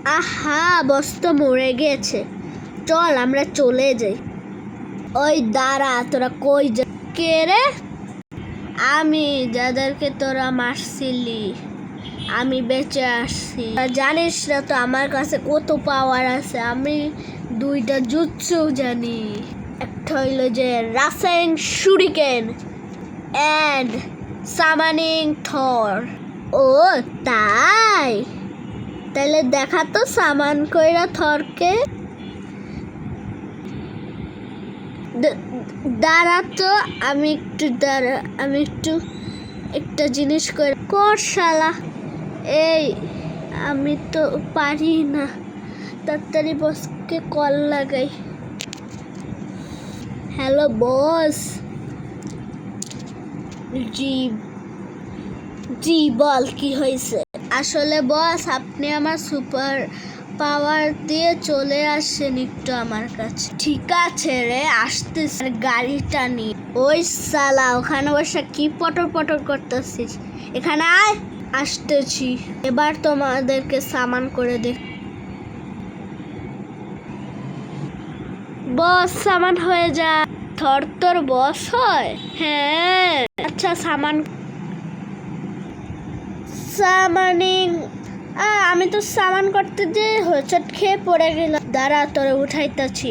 আহা, বস তো মরে গেছে। চল আমরা চলে যাই। ওই দাঁড়া, তোরা কই যা? কে রে? আমি, যাদেরকে তোরা মারছিলি। আমি বেঁচে আসছি। জানিস না তো আমার কাছে কত পাওয়ার আছে। আমি 2টা জুৎসু জানি। একটা হইল যে রাসেন শুরিকেন অ্যান্ড সামানিং থর। ও তাই? তাহলে দেখা তো সামান কইরা থরকে। দাঁড়া তো, আমি একটু একটা জিনিস কর শালা। এই, আমি তো পারি না। তাড়াতাড়ি বসকে কল লাগাই। Hello boss. জি বল, কি হয়েছে? আসলে বস, আপনি আমার সুপার পাওয়ার দিয়ে চলে আসেন একটু আমার কাছে। ঠিক আছে রে, আসতেছে। গাড়িটা নি। ওই শালা, ওখানে বসে কি পটর পটর করতেছিস? এখানে আয়। আসতেছি। এবার তোমাদেরকে সামান করে দে। বস, সামান হয়ে যা। থর তোর বস হয়? হ্যাঁ। আচ্ছা, সামানিং। আমি তো সামান করতে যে হোঁচট খেয়ে পড়ে গেলাম। দাঁড়া, তোরে উঠাইতেছি।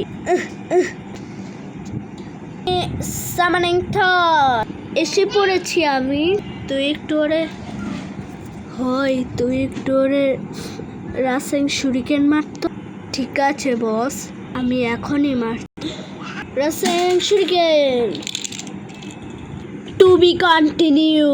সামানিং থর, এসে পড়েছি আমি। তুই একটু ওরে রাসেন শুরিকেন মারতো। ঠিক আছে বস, আমি এখনই মার। Rasen shuriken. To be continue.